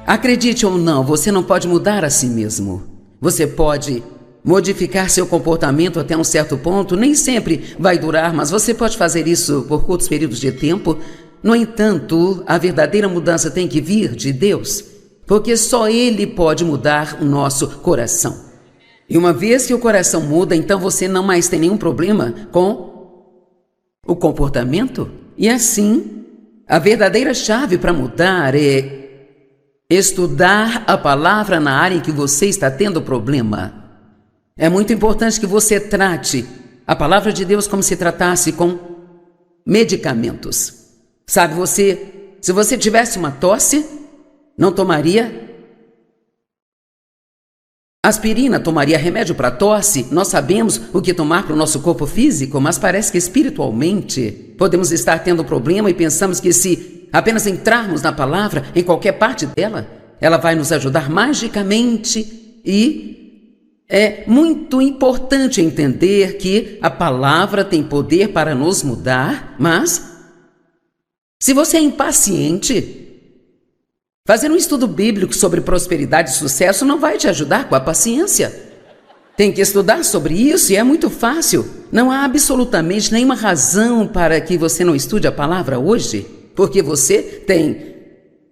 Acredite ou não, você não pode mudar a si mesmo. Você pode modificar seu comportamento até um certo ponto, nem sempre vai durar, mas você pode fazer isso por curtos períodos de tempo. No entanto, a verdadeira mudança tem que vir de Deus, porque só Ele pode mudar o nosso coração. E uma vez que o coração muda, então você não mais tem nenhum problema com o comportamento. E assim, a verdadeira chave para mudar é estudar a palavra na área em que você está tendo problema. É muito importante que você trate a palavra de Deus como se tratasse com medicamentos. Sabe, se você tivesse uma tosse, não tomaria aspirina, tomaria remédio para tosse. Nós sabemos o que tomar para o nosso corpo físico, mas parece que espiritualmente podemos estar tendo problema e pensamos que se apenas entrarmos na palavra, em qualquer parte dela, ela vai nos ajudar magicamente. E é muito importante entender que a palavra tem poder para nos mudar, mas se você é impaciente, fazer um estudo bíblico sobre prosperidade e sucesso não vai te ajudar com a paciência. Tem que estudar sobre isso e é muito fácil. Não há absolutamente nenhuma razão para que você não estude a palavra hoje, porque você tem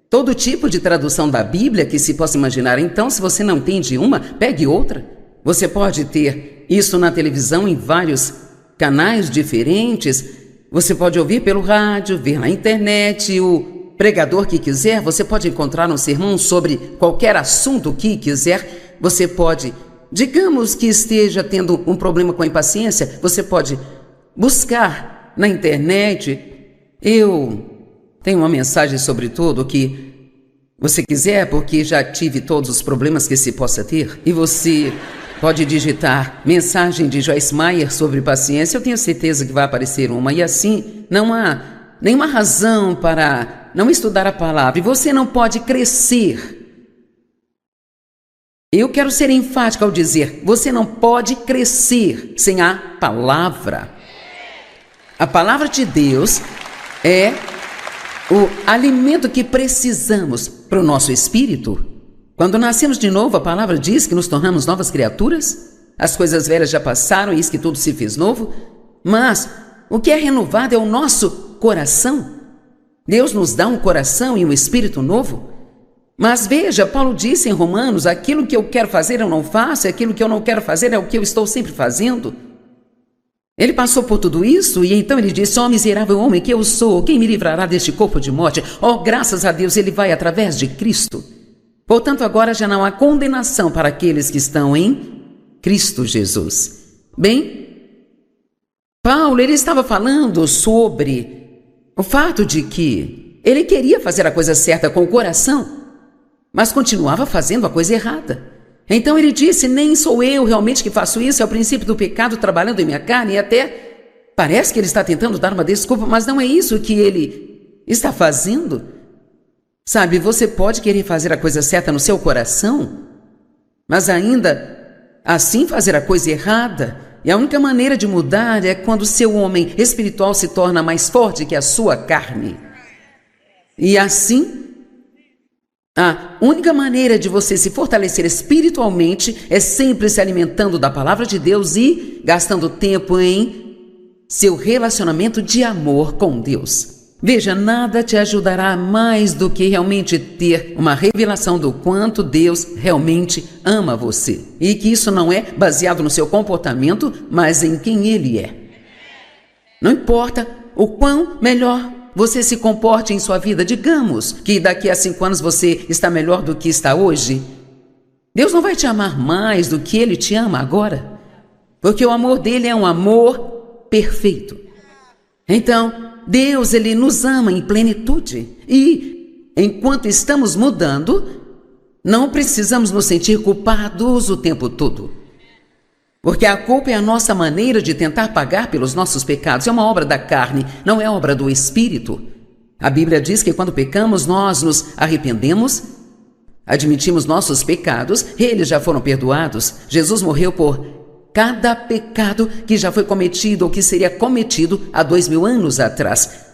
todo tipo de tradução da Bíblia que se possa imaginar. Então, se você não entende uma, pegue outra. Você pode ter isso na televisão em vários canais diferentes. Você pode ouvir pelo rádio, ver na internet, o pregador que quiser. Você pode encontrar um sermão sobre qualquer assunto que quiser. Você pode, digamos que esteja tendo um problema com a impaciência, você pode buscar na internet. Eu tenho uma mensagem sobre tudo o que você quiser, porque já tive todos os problemas que se possa ter. E você pode digitar mensagem de Joyce Meyer sobre paciência. Eu tenho certeza que vai aparecer uma. E assim, não há nenhuma razão para não estudar a palavra. E você não pode crescer. Eu quero ser enfática ao dizer, você não pode crescer sem a palavra. A palavra de Deus é o alimento que precisamos para o nosso espírito. Quando nascemos de novo, a palavra diz que nos tornamos novas criaturas. As coisas velhas já passaram e eis que tudo se fez novo. Mas o que é renovado é o nosso coração. Deus nos dá um coração e um espírito novo. Mas veja, Paulo disse em Romanos, aquilo que eu quero fazer eu não faço, aquilo que eu não quero fazer é o que eu estou sempre fazendo. Ele passou por tudo isso e então ele disse, ó miserável homem que eu sou, quem me livrará deste corpo de morte? Ó, graças a Deus, ele vai através de Cristo. Portanto, agora já não há condenação para aqueles que estão em Cristo Jesus. Bem, Paulo, ele estava falando sobre o fato de que ele queria fazer a coisa certa com o coração, mas continuava fazendo a coisa errada. Então ele disse, nem sou eu realmente que faço isso, é o princípio do pecado trabalhando em minha carne, e até parece que ele está tentando dar uma desculpa, mas não é isso que ele está fazendo. Sabe, você pode querer fazer a coisa certa no seu coração, mas ainda assim fazer a coisa errada. E a única maneira de mudar é quando o seu homem espiritual se torna mais forte que a sua carne. E assim, a única maneira de você se fortalecer espiritualmente é sempre se alimentando da palavra de Deus e gastando tempo em seu relacionamento de amor com Deus. Veja, nada te ajudará mais do que realmente ter uma revelação do quanto Deus realmente ama você. E que isso não é baseado no seu comportamento, mas em quem Ele é. Não importa o quão melhor você se comporte em sua vida. Digamos que daqui a 5 anos você está melhor do que está hoje. Deus não vai te amar mais do que Ele te ama agora. Porque o amor dele é um amor perfeito. Então, Deus, Ele nos ama em plenitude. E, enquanto estamos mudando, não precisamos nos sentir culpados o tempo todo. Porque a culpa é a nossa maneira de tentar pagar pelos nossos pecados. É uma obra da carne, não é obra do Espírito. A Bíblia diz que quando pecamos, nós nos arrependemos, admitimos nossos pecados, e eles já foram perdoados. Jesus morreu por cada pecado que já foi cometido ou que seria cometido há 2000 anos atrás.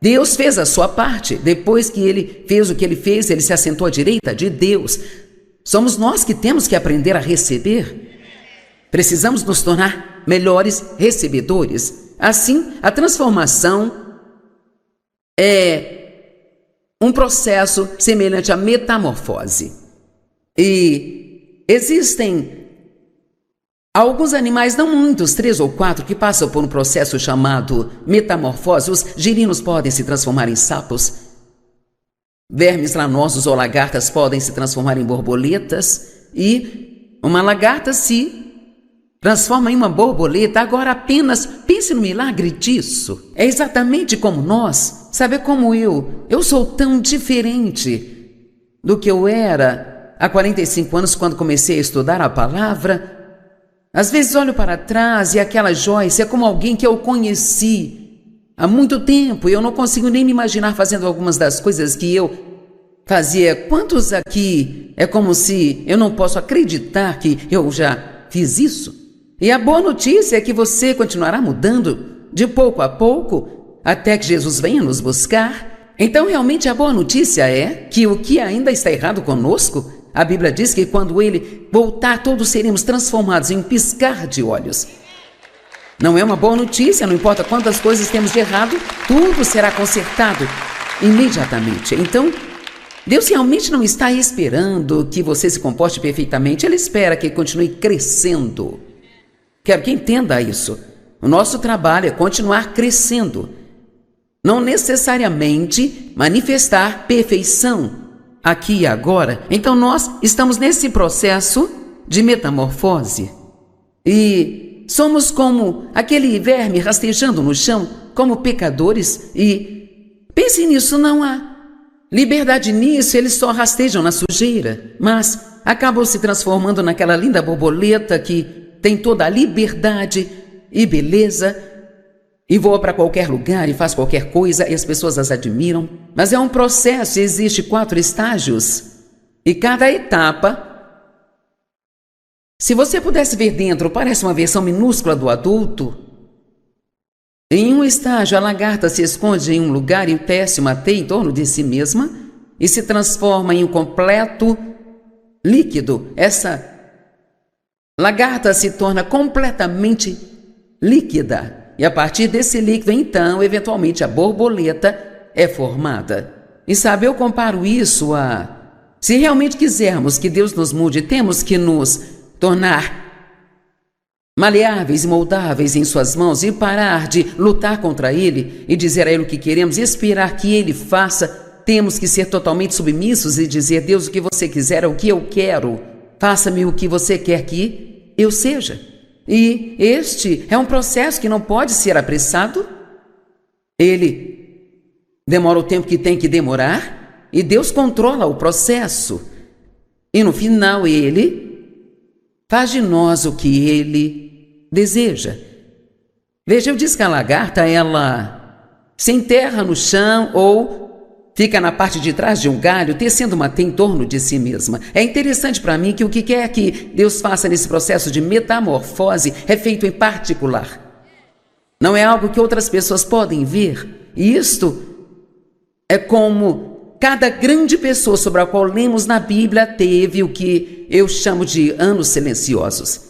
Deus fez a sua parte. Depois que ele fez o que ele fez, ele se assentou à direita de Deus. Somos nós que temos que aprender a receber. Precisamos nos tornar melhores recebedores. Assim, a transformação é um processo semelhante à metamorfose. E existem alguns animais, não muitos, 3 ou 4, que passam por um processo chamado metamorfose. Os girinos podem se transformar em sapos. Vermes lanosos ou lagartas podem se transformar em borboletas. E uma lagarta se transforma em uma borboleta. Agora apenas pense no milagre disso. É exatamente como nós. Sabe como eu sou tão diferente do que eu era há 45 anos quando comecei a estudar a palavra. Às vezes olho para trás e aquela Joyce é como alguém que eu conheci há muito tempo e eu não consigo nem me imaginar fazendo algumas das coisas que eu fazia. Quantos aqui é como se eu não posso acreditar que eu já fiz isso? E a boa notícia é que você continuará mudando de pouco a pouco até que Jesus venha nos buscar. Então realmente a boa notícia é que o que ainda está errado conosco, a Bíblia diz que quando ele voltar, todos seremos transformados em um piscar de olhos. Não é uma boa notícia, não importa quantas coisas temos de errado, tudo será consertado imediatamente. Então, Deus realmente não está esperando que você se comporte perfeitamente, Ele espera que continue crescendo. Quero que entenda isso. O nosso trabalho é continuar crescendo, não necessariamente manifestar perfeição aqui e agora. Então nós estamos nesse processo de metamorfose e somos como aquele verme rastejando no chão, como pecadores. E pense nisso, não há liberdade nisso, eles só rastejam na sujeira, mas acabam se transformando naquela linda borboleta que tem toda a liberdade e beleza e voa para qualquer lugar e faz qualquer coisa e as pessoas as admiram. Mas é um processo, existe 4 estágios e cada etapa, se você pudesse ver dentro, parece uma versão minúscula do adulto. Em um estágio, a lagarta se esconde em um lugar e tece uma teia em torno de si mesma e se transforma em um completo líquido. Essa lagarta se torna completamente líquida. E a partir desse líquido, então, eventualmente, a borboleta é formada. E sabe, eu comparo isso a... Se realmente quisermos que Deus nos mude, temos que nos tornar maleáveis e moldáveis em suas mãos e parar de lutar contra Ele e dizer a Ele o que queremos e esperar que Ele faça. Temos que ser totalmente submissos e dizer: Deus, o que você quiser é o que eu quero. Faça-me o que você quer que eu seja. E este é um processo que não pode ser apressado. Ele demora o tempo que tem que demorar e Deus controla o processo. E no final Ele faz de nós o que Ele deseja. Veja, eu disse que a lagarta, ela se enterra no chão ou fica na parte de trás de um galho, tecendo uma teia em torno de si mesma. É interessante para mim que o que quer que Deus faça nesse processo de metamorfose é feito em particular. Não é algo que outras pessoas podem ver. E isto é como cada grande pessoa sobre a qual lemos na Bíblia teve o que eu chamo de anos silenciosos.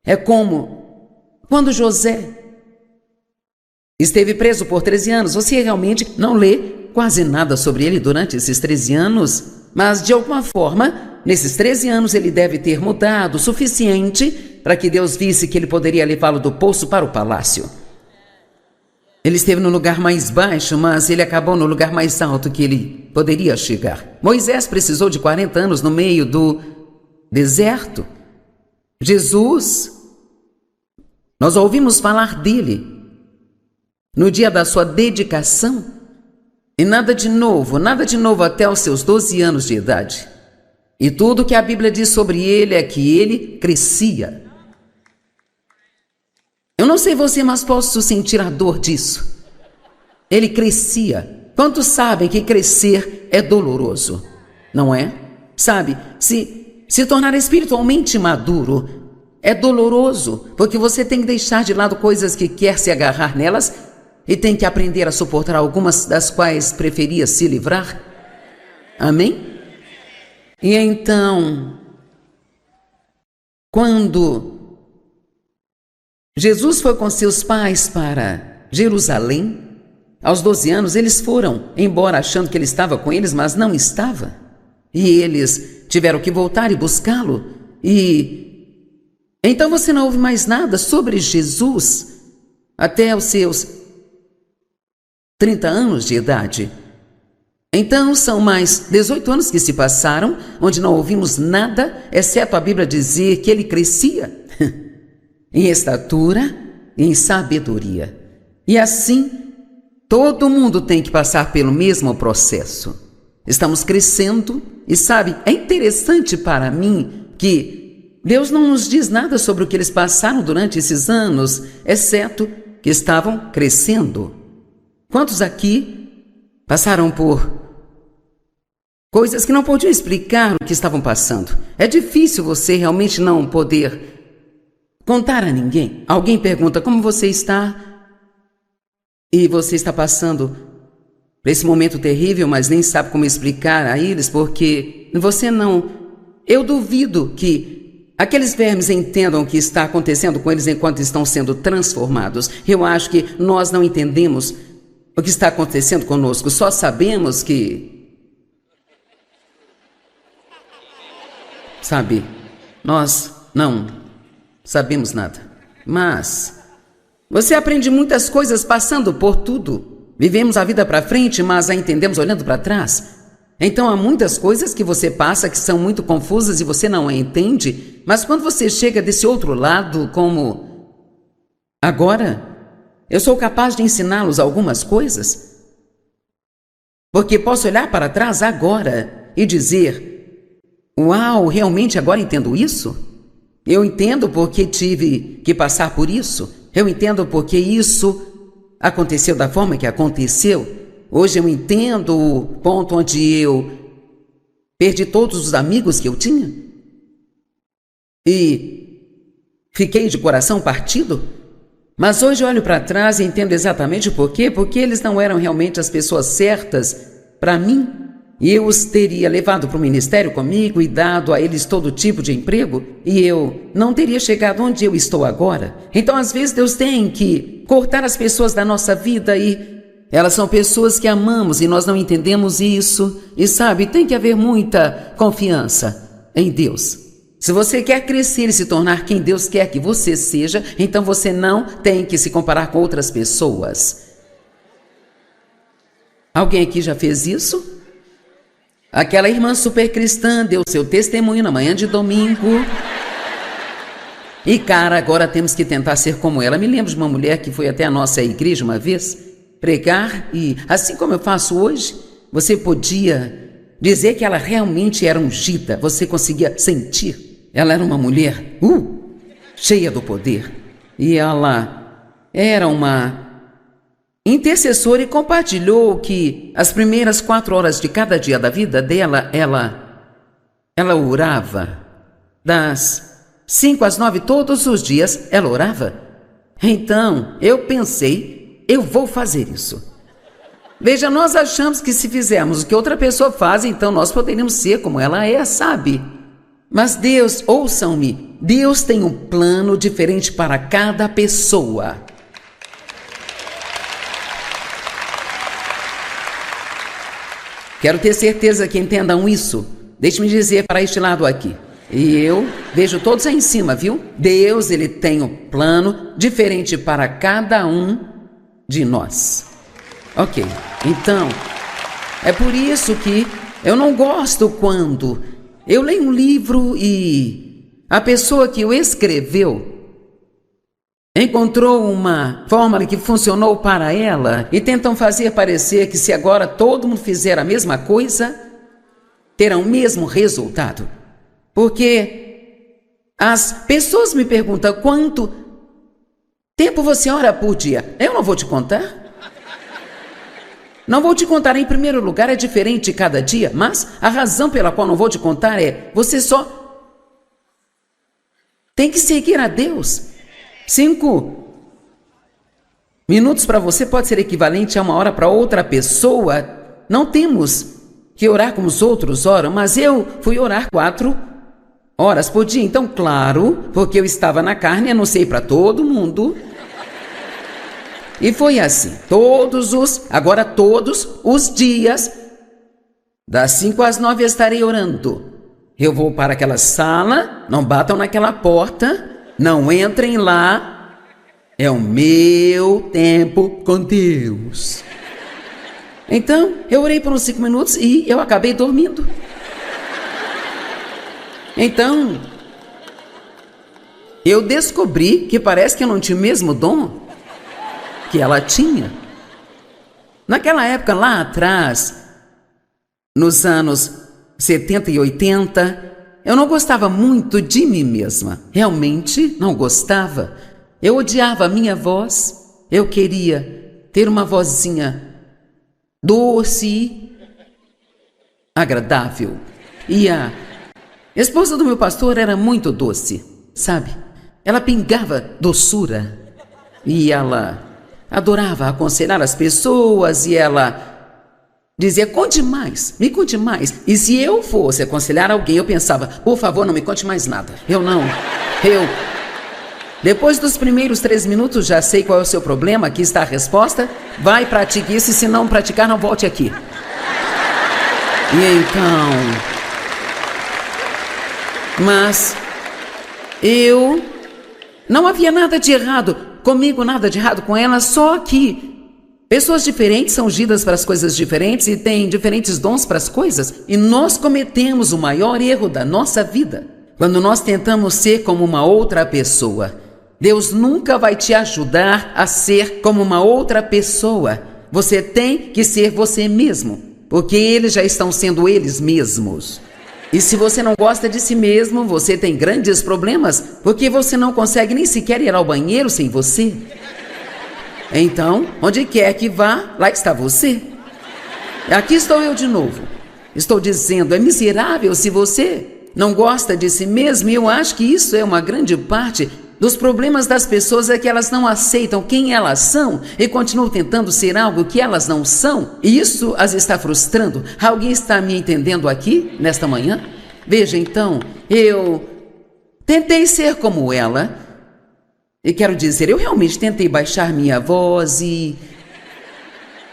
É como quando José esteve preso por 13 anos. Você realmente não lê quase nada sobre ele durante esses 13 anos, mas de alguma forma, nesses 13 anos ele deve ter mudado o suficiente para que Deus visse que ele poderia levá-lo do poço para o palácio. Ele esteve no lugar mais baixo, mas ele acabou no lugar mais alto que ele poderia chegar. Moisés precisou de 40 anos no meio do deserto. Jesus, nós ouvimos falar dele no dia da sua dedicação. E nada de novo até os seus 12 anos de idade. E tudo que a Bíblia diz sobre ele é que ele crescia. Eu não sei você, mas posso sentir a dor disso. Ele crescia. Quantos sabem que crescer é doloroso? Não é? Sabe, se tornar espiritualmente maduro é doloroso, porque você tem que deixar de lado coisas que quer se agarrar nelas e tem que aprender a suportar algumas das quais preferia se livrar. Amém? E então, quando Jesus foi com seus pais para Jerusalém, aos 12 anos eles foram, embora achando que ele estava com eles, mas não estava. E eles tiveram que voltar e buscá-lo. E então você não ouve mais nada sobre Jesus até os seus 30 anos de idade. Então são mais 18 anos que se passaram, onde não ouvimos nada, exceto a Bíblia dizer que ele crescia em estatura e em sabedoria. E assim, todo mundo tem que passar pelo mesmo processo. Estamos crescendo e sabe, é interessante para mim que Deus não nos diz nada sobre o que eles passaram durante esses anos, exceto que estavam crescendo. Quantos aqui passaram por coisas que não podiam explicar o que estavam passando? É difícil você realmente não poder contar a ninguém. Alguém pergunta como você está e você está passando por esse momento terrível, mas nem sabe como explicar a eles, porque você não... Eu duvido que aqueles vermes entendam o que está acontecendo com eles enquanto estão sendo transformados. Eu acho que nós não entendemos o que está acontecendo conosco, só sabemos que... Sabe, nós não sabemos nada, mas você aprende muitas coisas passando por tudo. Vivemos a vida para frente, mas a entendemos olhando para trás. Então há muitas coisas que você passa que são muito confusas e você não a entende, mas quando você chega desse outro lado, como agora, eu sou capaz de ensiná-los algumas coisas, porque posso olhar para trás agora e dizer: uau, realmente agora entendo isso? Eu entendo porque tive que passar por isso. Eu entendo porque isso aconteceu da forma que aconteceu. Hoje eu entendo o ponto onde eu perdi todos os amigos que eu tinha e fiquei de coração partido. Mas hoje eu olho para trás e entendo exatamente o porquê. Porque eles não eram realmente as pessoas certas para mim. E eu os teria levado para o ministério comigo e dado a eles todo tipo de emprego, e eu não teria chegado onde eu estou agora. Então, às vezes, Deus tem que cortar as pessoas da nossa vida e elas são pessoas que amamos e nós não entendemos isso. E sabe, tem que haver muita confiança em Deus. Se você quer crescer e se tornar quem Deus quer que você seja, então você não tem que se comparar com outras pessoas. Alguém aqui já fez isso? Aquela irmã super cristã deu seu testemunho na manhã de domingo. E cara, agora temos que tentar ser como ela. Me lembro de uma mulher que foi até a nossa igreja uma vez pregar e, assim como eu faço hoje, você podia dizer que ela realmente era ungida. Você conseguia sentir. Ela era uma mulher cheia do poder. E ela era uma intercessora e compartilhou que as primeiras 4 horas de cada dia da vida dela, ela orava. Das 5 às 9 todos os dias, ela orava. Então, eu pensei, eu vou fazer isso. Veja, nós achamos que se fizermos o que outra pessoa faz, então nós poderíamos ser como ela é, sabe? Mas Deus, ouçam-me, Deus tem um plano diferente para cada pessoa. Quero ter certeza que entendam isso. Deixe-me dizer para este lado aqui. E eu vejo todos aí em cima, viu? Deus, ele tem um plano diferente para cada um de nós. Ok, então, é por isso que eu não gosto quando eu leio um livro e a pessoa que o escreveu encontrou uma fórmula que funcionou para ela e tentam fazer parecer que se agora todo mundo fizer a mesma coisa, terá o mesmo resultado. Porque as pessoas me perguntam quanto tempo você ora por dia. Eu não vou te contar. Não vou te contar, em primeiro lugar, é diferente cada dia, mas a razão pela qual não vou te contar é, você só tem que seguir a Deus. 5 Minutos para você pode ser equivalente a 1 hora para outra pessoa. Não temos que orar como os outros oram, mas eu fui orar 4 horas por dia. Então, claro, porque eu estava na carne, anunciei para todo mundo. E foi assim, todos os dias, das 5 às 9 estarei orando. Eu vou para aquela sala, não batam naquela porta, não entrem lá. É o meu tempo com Deus. Então, eu orei por uns 5 minutos e eu acabei dormindo. Então, eu descobri que parece que eu não tinha o mesmo dom que ela tinha. Naquela época, lá atrás, nos anos 70 e 80, eu não gostava muito de mim mesma. Realmente não gostava. Eu odiava a minha voz. Eu queria ter uma vozinha doce, agradável. E a esposa do meu pastor era muito doce, sabe? Ela pingava doçura. E ela adorava aconselhar as pessoas e ela dizia, conte mais, me conte mais. E se eu fosse aconselhar alguém, eu pensava, por favor, não me conte mais nada. Depois dos primeiros 3 minutos, já sei qual é o seu problema, aqui está a resposta. Vai, pratique isso, e se não praticar, não volte aqui. E então... Mas não havia nada de errado comigo, nada de errado com ela, só que pessoas diferentes são ungidas para as coisas diferentes e têm diferentes dons para as coisas. E nós cometemos o maior erro da nossa vida quando nós tentamos ser como uma outra pessoa. Deus nunca vai te ajudar a ser como uma outra pessoa. Você tem que ser você mesmo, porque eles já estão sendo eles mesmos. E se você não gosta de si mesmo, você tem grandes problemas, porque você não consegue nem sequer ir ao banheiro sem você. Então, onde quer que vá, lá está você. Aqui estou eu de novo. Estou dizendo, é miserável se você não gosta de si mesmo, e eu acho que isso é uma grande parte dos problemas das pessoas, é que elas não aceitam quem elas são e continuam tentando ser algo que elas não são. E isso as está frustrando. Alguém está me entendendo aqui, nesta manhã? Veja, então, eu tentei ser como ela. E quero dizer, eu realmente tentei baixar minha voz e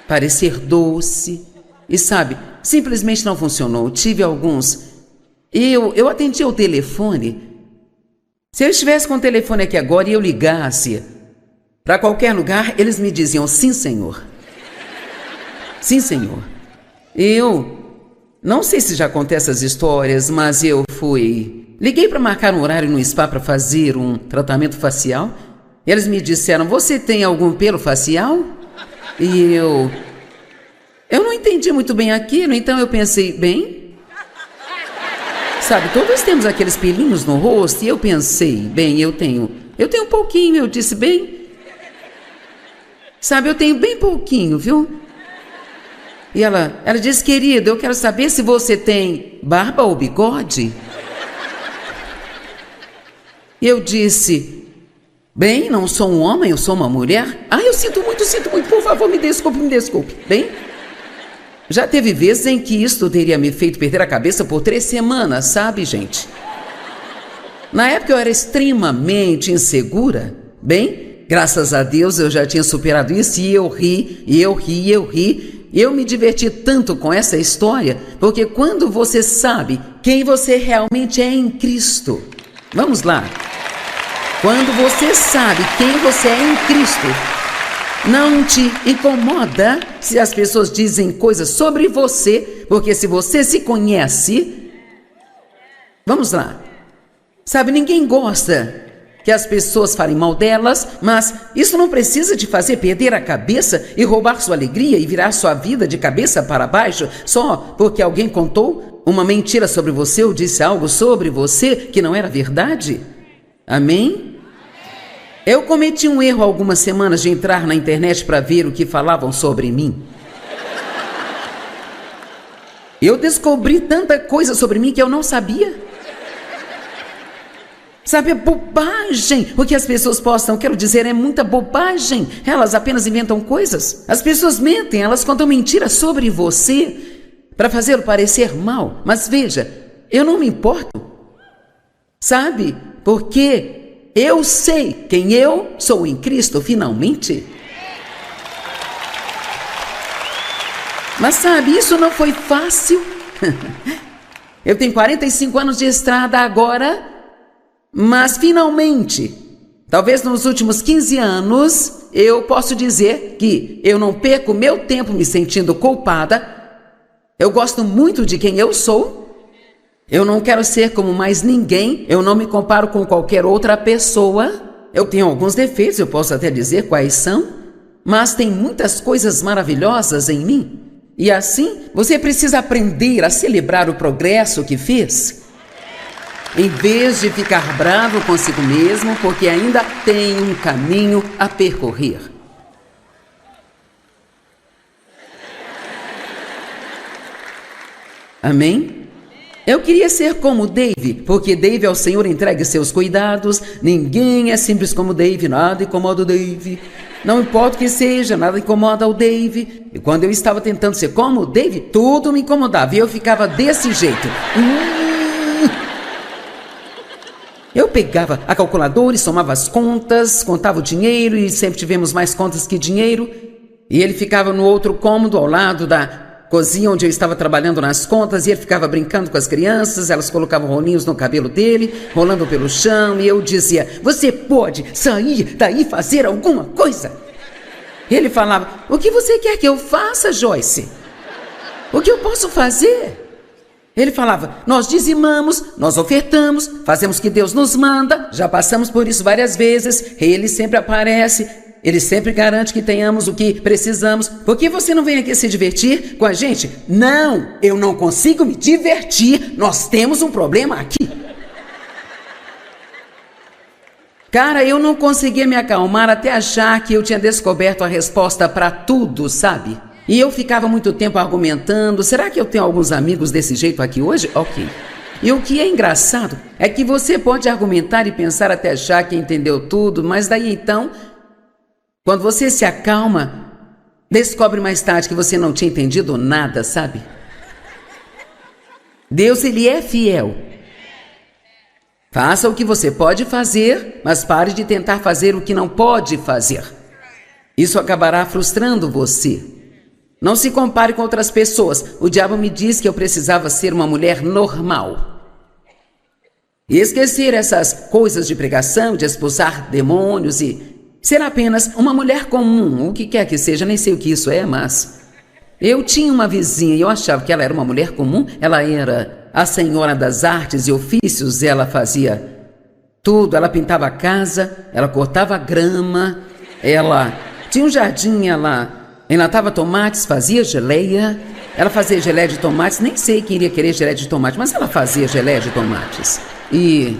parecer doce. E sabe, simplesmente não funcionou. Tive alguns... Eu atendi ao telefone. Se eu estivesse com o telefone aqui agora e eu ligasse para qualquer lugar, eles me diziam, sim, senhor. Sim, senhor. Eu não sei se já contei essas histórias, mas eu liguei para marcar um horário no spa para fazer um tratamento facial. Eles me disseram, você tem algum pelo facial? E eu não entendi muito bem aquilo, então eu pensei, bem... Sabe, todos temos aqueles pelinhos no rosto, e eu pensei, bem, eu tenho um pouquinho, eu disse, bem, sabe, eu tenho bem pouquinho, viu? E ela disse, querido, eu quero saber se você tem barba ou bigode. E eu disse, bem, não sou um homem, eu sou uma mulher. Eu sinto muito, por favor, me desculpe, bem... Já teve vezes em que isto teria me feito perder a cabeça por 3 semanas, sabe, gente? Na época eu era extremamente insegura. Bem, graças a Deus eu já tinha superado isso e eu ri. Eu me diverti tanto com essa história, porque quando você sabe quem você realmente é em Cristo... Vamos lá. Quando você sabe quem você é em Cristo... Não te incomoda se as pessoas dizem coisas sobre você, porque se você se conhece... Vamos lá. Sabe, ninguém gosta que as pessoas falem mal delas, mas isso não precisa te fazer perder a cabeça e roubar sua alegria e virar sua vida de cabeça para baixo só porque alguém contou uma mentira sobre você ou disse algo sobre você que não era verdade. Amém? Eu cometi um erro há algumas semanas de entrar na internet para ver o que falavam sobre mim. Eu descobri tanta coisa sobre mim que eu não sabia. Sabe, é bobagem o que as pessoas postam, quero dizer, é muita bobagem. Elas apenas inventam coisas. As pessoas mentem, elas contam mentiras sobre você para fazê-lo parecer mal. Mas veja, eu não me importo, sabe, porque eu sei quem eu sou em Cristo, finalmente. Mas sabe, isso não foi fácil. Eu tenho 45 anos de estrada agora, mas finalmente, talvez nos últimos 15 anos, eu posso dizer que eu não perco meu tempo me sentindo culpada. Eu gosto muito de quem eu sou. Eu não quero ser como mais ninguém. Eu não me comparo com qualquer outra pessoa. Eu tenho alguns defeitos, eu posso até dizer quais são, mas tem muitas coisas maravilhosas em mim. E assim, você precisa aprender a celebrar o progresso que fez, em vez de ficar bravo consigo mesmo, porque ainda tem um caminho a percorrer. Amém? Eu queria ser como Dave, porque Dave ao Senhor entregue seus cuidados. Ninguém é simples como Dave, nada incomoda o Dave. Não importa o que seja, nada incomoda o Dave. E quando eu estava tentando ser como o Dave, tudo me incomodava e eu ficava desse jeito. Eu pegava a calculadora e somava as contas, contava o dinheiro e sempre tivemos mais contas que dinheiro. E ele ficava no outro cômodo ao lado da cozinha onde eu estava trabalhando nas contas e ele ficava brincando com as crianças, elas colocavam rolinhos no cabelo dele, rolando pelo chão, e eu dizia: você pode sair daí e fazer alguma coisa? Ele falava: o que você quer que eu faça, Joyce? O que eu posso fazer? Ele falava: nós dizimamos, nós ofertamos, fazemos o que Deus nos manda, já passamos por isso várias vezes, ele sempre aparece. Ele sempre garante que tenhamos o que precisamos. Por que você não vem aqui se divertir com a gente? Não, eu não consigo me divertir. Nós temos um problema aqui. Cara, eu não conseguia me acalmar até achar que eu tinha descoberto a resposta para tudo, sabe? E eu ficava muito tempo argumentando. Será que eu tenho alguns amigos desse jeito aqui hoje? Ok. E o que é engraçado é que você pode argumentar e pensar até achar que entendeu tudo, mas daí então, quando você se acalma, descobre mais tarde que você não tinha entendido nada, sabe? Deus, Ele é fiel. Faça o que você pode fazer, mas pare de tentar fazer o que não pode fazer. Isso acabará frustrando você. Não se compare com outras pessoas. O diabo me disse que eu precisava ser uma mulher normal. E esquecer essas coisas de pregação, de expulsar demônios e ser apenas uma mulher comum, o que quer que seja, nem sei o que isso é, mas eu tinha uma vizinha e eu achava que ela era uma mulher comum. Ela era a senhora das artes e ofícios, ela fazia tudo, ela pintava a casa, ela cortava a grama, ela tinha um jardim, ela enlatava tomates, fazia geleia, ela fazia geleia de tomates, nem sei quem iria querer geleia de tomate, mas ela fazia geleia de tomates. E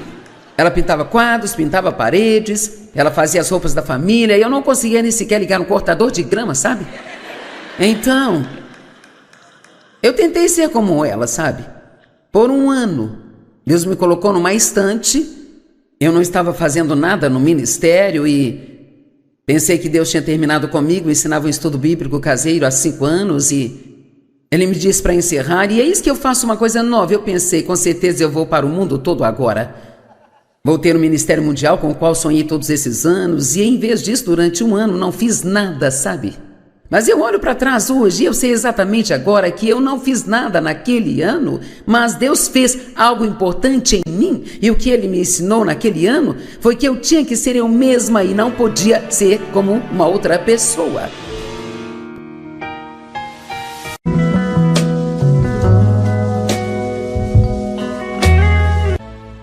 ela pintava quadros, pintava paredes, ela fazia as roupas da família e eu não conseguia nem sequer ligar no cortador de grama, sabe? Então, eu tentei ser como ela, sabe? Por um ano, Deus me colocou numa estante, eu não estava fazendo nada no ministério e pensei que Deus tinha terminado comigo, ensinava um estudo bíblico caseiro há 5 anos e Ele me disse para encerrar e eis que eu faço uma coisa nova. Eu pensei, com certeza eu vou para o mundo todo agora. Vou ter um ministério mundial com o qual sonhei todos esses anos e em vez disso, durante um ano, não fiz nada, sabe? Mas eu olho para trás hoje e eu sei exatamente agora que eu não fiz nada naquele ano, mas Deus fez algo importante em mim e o que Ele me ensinou naquele ano foi que eu tinha que ser eu mesma e não podia ser como uma outra pessoa.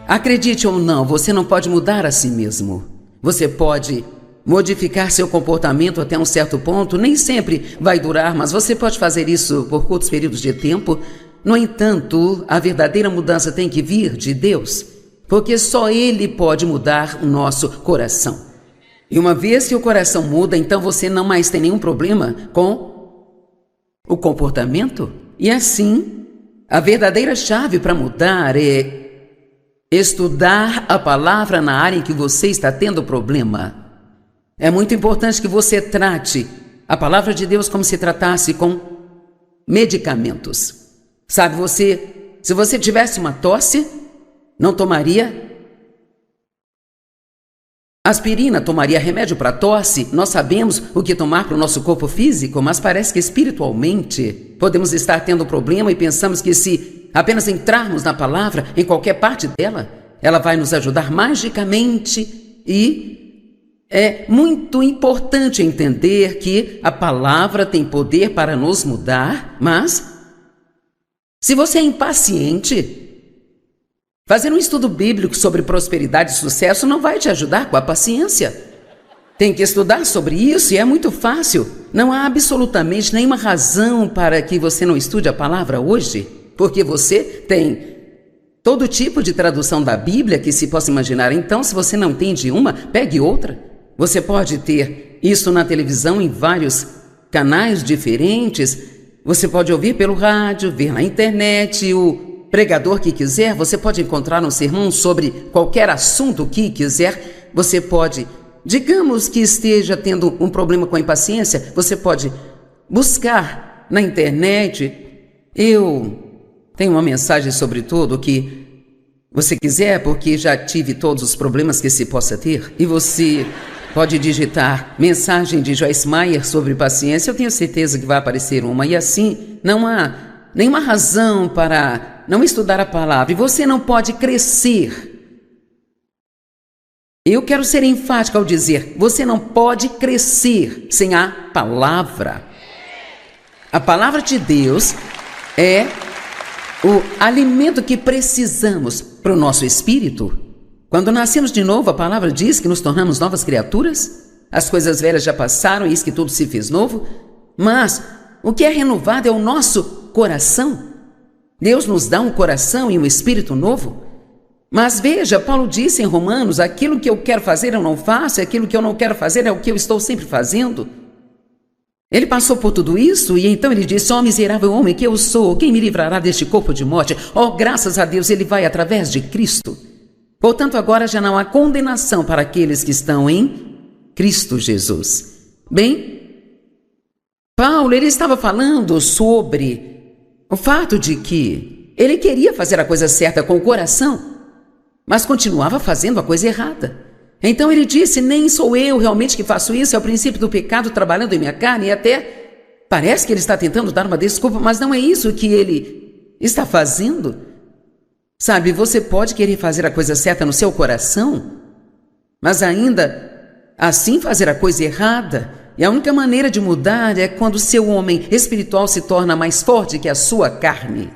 Acredite ou não, você não pode mudar a si mesmo. Você pode modificar seu comportamento até um certo ponto, nem sempre vai durar, mas você pode fazer isso por curtos períodos de tempo. No entanto, a verdadeira mudança tem que vir de Deus, porque só Ele pode mudar o nosso coração. E uma vez que o coração muda, então você não mais tem nenhum problema com o comportamento. E assim, a verdadeira chave para mudar é estudar a palavra na área em que você está tendo problema. É muito importante que você trate a palavra de Deus como se tratasse com medicamentos. Sabe, se você tivesse uma tosse, não tomaria aspirina, tomaria remédio para tosse. Nós sabemos o que tomar para o nosso corpo físico, mas parece que espiritualmente podemos estar tendo problema e pensamos que se apenas entrarmos na palavra, em qualquer parte dela, ela vai nos ajudar magicamente. E é muito importante entender que a palavra tem poder para nos mudar, mas se você é impaciente, fazer um estudo bíblico sobre prosperidade e sucesso não vai te ajudar com a paciência. Tem que estudar sobre isso e é muito fácil. Não há absolutamente nenhuma razão para que você não estude a palavra hoje, porque você tem todo tipo de tradução da Bíblia que se possa imaginar. Então, se você não entende uma, pegue outra. Você pode ter isso na televisão em vários canais diferentes. Você pode ouvir pelo rádio, ver na internet, o pregador que quiser. Você pode encontrar um sermão sobre qualquer assunto que quiser. Você pode, digamos que esteja tendo um problema com a impaciência, você pode buscar na internet. Eu tenho uma mensagem sobre tudo que você quiser, porque já tive todos os problemas que se possa ter. E você pode digitar mensagem de Joyce Meyer sobre paciência. Eu tenho certeza que vai aparecer uma. E assim, não há nenhuma razão para não estudar a palavra. E você não pode crescer. Eu quero ser enfática ao dizer, você não pode crescer sem a palavra. A palavra de Deus é o alimento que precisamos para o nosso espírito. Quando nascemos de novo, a palavra diz que nos tornamos novas criaturas. As coisas velhas já passaram e eis que tudo se fez novo. Mas o que é renovado é o nosso coração. Deus nos dá um coração e um espírito novo. Mas veja, Paulo disse em Romanos, aquilo que eu quero fazer eu não faço, e aquilo que eu não quero fazer é o que eu estou sempre fazendo. Ele passou por tudo isso e então ele disse, ó miserável homem que eu sou, quem me livrará deste corpo de morte? Ó, graças a Deus, ele vai através de Cristo. Portanto, agora já não há condenação para aqueles que estão em Cristo Jesus. Bem, Paulo, ele estava falando sobre o fato de que ele queria fazer a coisa certa com o coração, mas continuava fazendo a coisa errada. Então ele disse, nem sou eu realmente que faço isso, é o princípio do pecado trabalhando em minha carne, e até parece que ele está tentando dar uma desculpa, mas não é isso que ele está fazendo. Sabe, você pode querer fazer a coisa certa no seu coração, mas ainda assim fazer a coisa errada. E a única maneira de mudar é quando o seu homem espiritual se torna mais forte que a sua carne.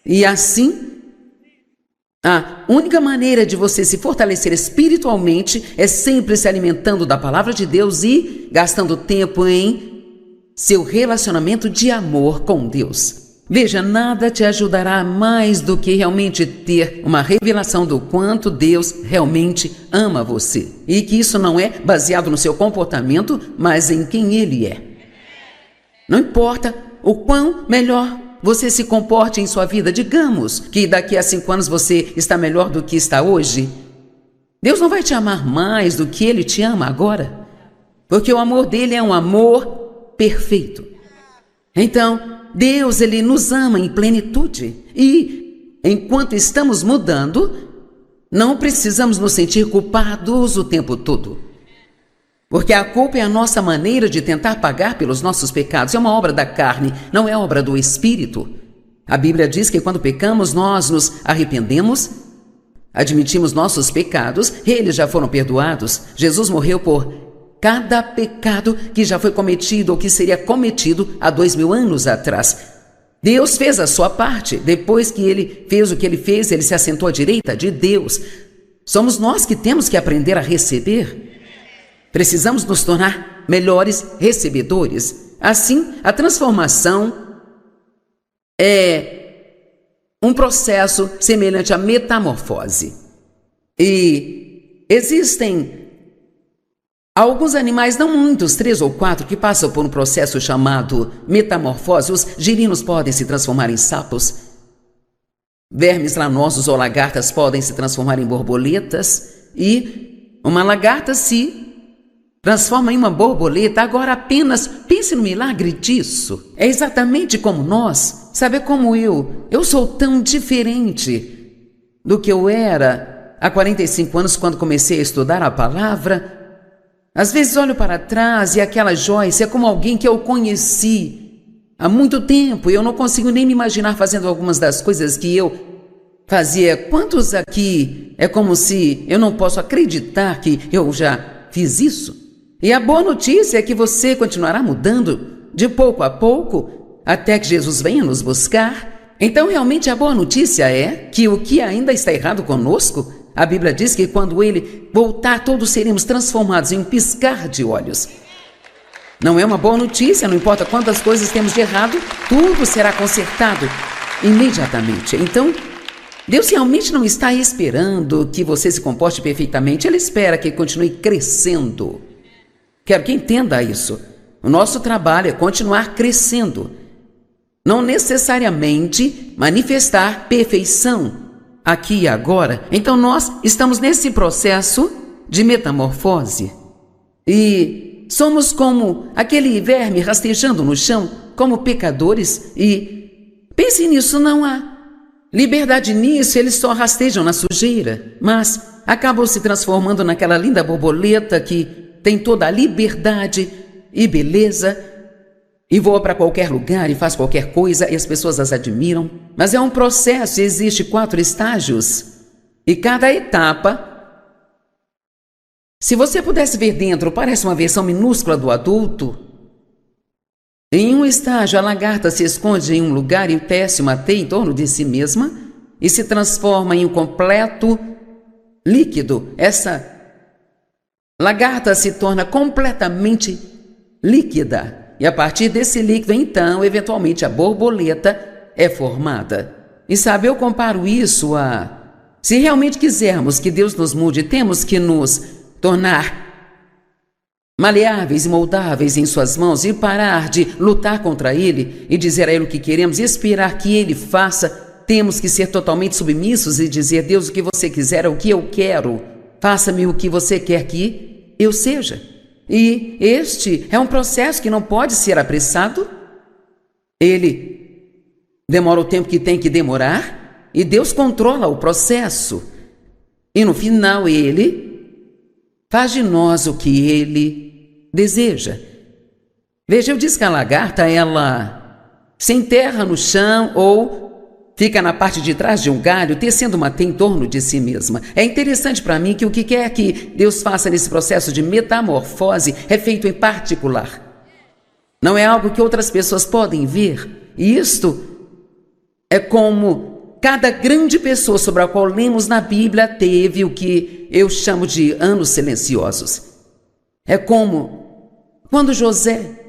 E assim, a única maneira de você se fortalecer espiritualmente é sempre se alimentando da palavra de Deus e gastando tempo em seu relacionamento de amor com Deus. Veja, nada te ajudará mais do que realmente ter uma revelação do quanto Deus realmente ama você. E que isso não é baseado no seu comportamento, mas em quem Ele é. Não importa o quão melhor você se comporte em sua vida. Digamos que daqui a 5 anos você está melhor do que está hoje. Deus não vai te amar mais do que Ele te ama agora. Porque o amor dele é um amor perfeito. Então, Deus, Ele nos ama em plenitude. E, enquanto estamos mudando, não precisamos nos sentir culpados o tempo todo. Porque a culpa é a nossa maneira de tentar pagar pelos nossos pecados. É uma obra da carne, não é obra do Espírito. A Bíblia diz que quando pecamos, nós nos arrependemos, admitimos nossos pecados, eles já foram perdoados. Jesus morreu por cada pecado que já foi cometido ou que seria cometido há 2000 anos atrás. Deus fez a sua parte. Depois que Ele fez o que Ele fez, Ele se assentou à direita de Deus. Somos nós que temos que aprender a receber. Precisamos nos tornar melhores recebedores. Assim, a transformação é um processo semelhante à metamorfose. E existem alguns animais, não muitos, 3 ou 4, que passam por um processo chamado metamorfose. Os girinos podem se transformar em sapos. vermes lanosos ou lagartas podem se transformar em borboletas e uma lagarta se transforma em uma borboleta. Agora apenas pense no milagre disso. É exatamente como nós. Sabe como eu sou tão diferente do que eu era há 45 anos quando comecei a estudar a palavra. Às vezes olho para trás e aquela Joyce é como alguém que eu conheci há muito tempo. Eu não consigo nem me imaginar fazendo algumas das coisas que eu fazia. Quantos aqui é como se eu não posso acreditar que eu já fiz isso? E a boa notícia é que você continuará mudando de pouco a pouco até que Jesus venha nos buscar. Então realmente a boa notícia é que o que ainda está errado conosco, a Bíblia diz que quando ele voltar, todos seremos transformados em um piscar de olhos. Não é uma boa notícia, não importa quantas coisas temos de errado, tudo será consertado imediatamente. Então, Deus realmente não está esperando que você se comporte perfeitamente, Ele espera que continue crescendo. Quero que entenda isso. O nosso trabalho é continuar crescendo, não necessariamente manifestar perfeição aqui e agora. Então nós estamos nesse processo de metamorfose e somos como aquele verme rastejando no chão, como pecadores, e pense nisso, não há liberdade nisso, eles só rastejam na sujeira, mas acabam se transformando naquela linda borboleta que tem toda a liberdade e beleza e voa para qualquer lugar e faz qualquer coisa e as pessoas as admiram. Mas é um processo, existe 4 estágios e cada etapa, se você pudesse ver dentro, parece uma versão minúscula do adulto. Em um estágio, a lagarta se esconde em um lugar e tece uma teia em torno de si mesma e se transforma em um completo líquido. Essa lagarta se torna completamente líquida e a partir desse líquido, então, eventualmente a borboleta é formada. E sabe, eu comparo isso a... Se realmente quisermos que Deus nos mude, temos que nos tornar maleáveis e moldáveis em suas mãos e parar de lutar contra Ele e dizer a Ele o que queremos e esperar que Ele faça. Temos que ser totalmente submissos e dizer: Deus, o que você quiser é o que eu quero. Faça-me o que você quer que eu seja. E este é um processo que não pode ser apressado. Ele demora o tempo que tem que demorar e Deus controla o processo. E no final Ele faz de nós o que Ele deseja. Veja, eu disse que a lagarta, ela se enterra no chão ou fica na parte de trás de um galho, tecendo uma teia em torno de si mesma. É interessante para mim que o que quer que Deus faça nesse processo de metamorfose é feito em particular. Não é algo que outras pessoas podem ver. E isto é como cada grande pessoa sobre a qual lemos na Bíblia teve o que eu chamo de anos silenciosos. É como quando José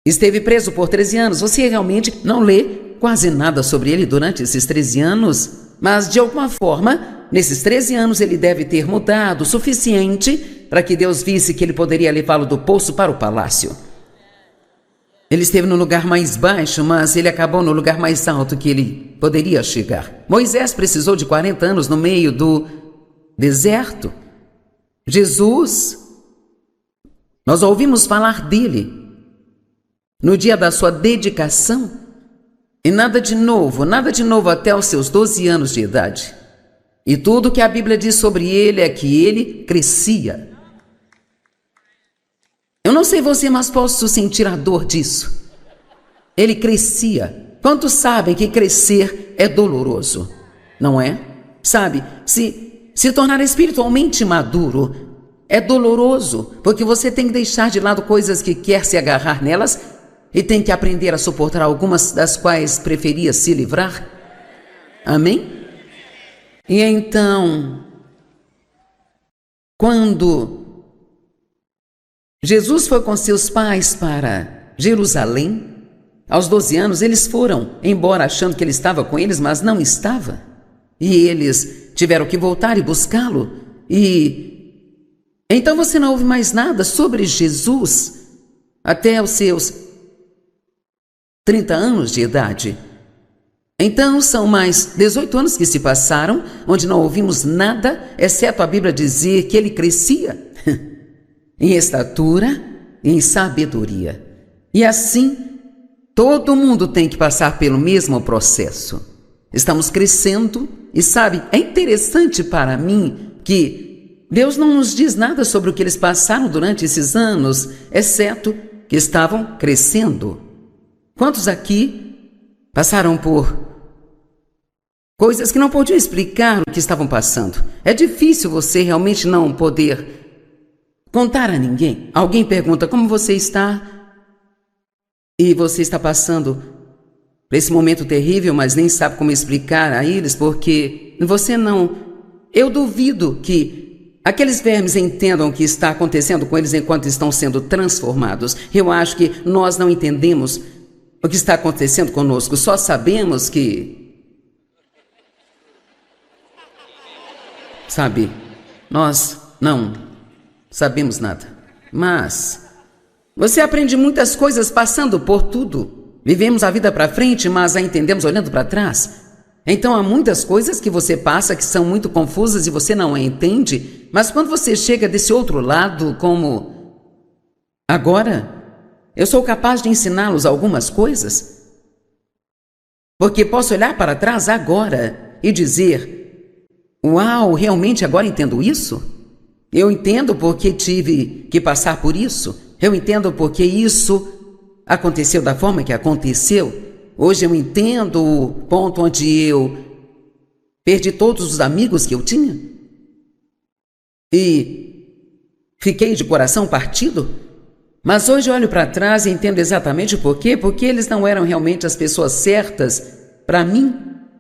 esteve preso por 13 anos. Você realmente não lê quase nada sobre ele durante esses 13 anos, mas de alguma forma, nesses 13 anos ele deve ter mudado o suficiente para que Deus visse que ele poderia levá-lo do poço para o palácio. Ele esteve no lugar mais baixo, mas ele acabou no lugar mais alto que ele poderia chegar. Moisés precisou de 40 anos no meio do deserto. Jesus, nós ouvimos falar dele no dia da sua dedicação. E nada de novo até os seus 12 anos de idade. E tudo que a Bíblia diz sobre ele é que ele crescia. Eu não sei você, mas posso sentir a dor disso. Ele crescia. Quantos sabem que crescer é doloroso? Não é? Sabe, se tornar espiritualmente maduro é doloroso, porque você tem que deixar de lado coisas que quer se agarrar nelas e tem que aprender a suportar algumas das quais preferia se livrar. Amém? E então, quando Jesus foi com seus pais para Jerusalém, aos 12 anos, eles foram embora achando que ele estava com eles, mas não estava. E eles tiveram que voltar e buscá-lo. E então você não ouve mais nada sobre Jesus até os seus 30 anos de idade. Então são mais 18 anos que se passaram, onde não ouvimos nada, exceto a Bíblia dizer que ele crescia em estatura e em sabedoria. E assim, todo mundo tem que passar pelo mesmo processo. Estamos crescendo e sabe, é interessante para mim que Deus não nos diz nada sobre o que eles passaram durante esses anos, exceto que estavam crescendo. Quantos aqui passaram por coisas que não podiam explicar o que estavam passando? É difícil você realmente não poder contar a ninguém. Alguém pergunta como você está e você está passando por esse momento terrível, mas nem sabe como explicar a eles, porque você não... Eu duvido que aqueles vermes entendam o que está acontecendo com eles enquanto estão sendo transformados. Eu acho que nós não entendemos o que está acontecendo conosco, só sabemos que... Sabe, nós não sabemos nada, mas você aprende muitas coisas passando por tudo. Vivemos a vida para frente, mas a entendemos olhando para trás. Então há muitas coisas que você passa que são muito confusas e você não a entende, mas quando você chega desse outro lado, como agora, eu sou capaz de ensiná-los algumas coisas, porque posso olhar para trás agora e dizer: uau, realmente agora entendo isso? Eu entendo porque tive que passar por isso. Eu entendo porque isso aconteceu da forma que aconteceu. Hoje eu entendo o ponto onde eu perdi todos os amigos que eu tinha e fiquei de coração partido. Mas hoje eu olho para trás e entendo exatamente o porquê, porque eles não eram realmente as pessoas certas para mim.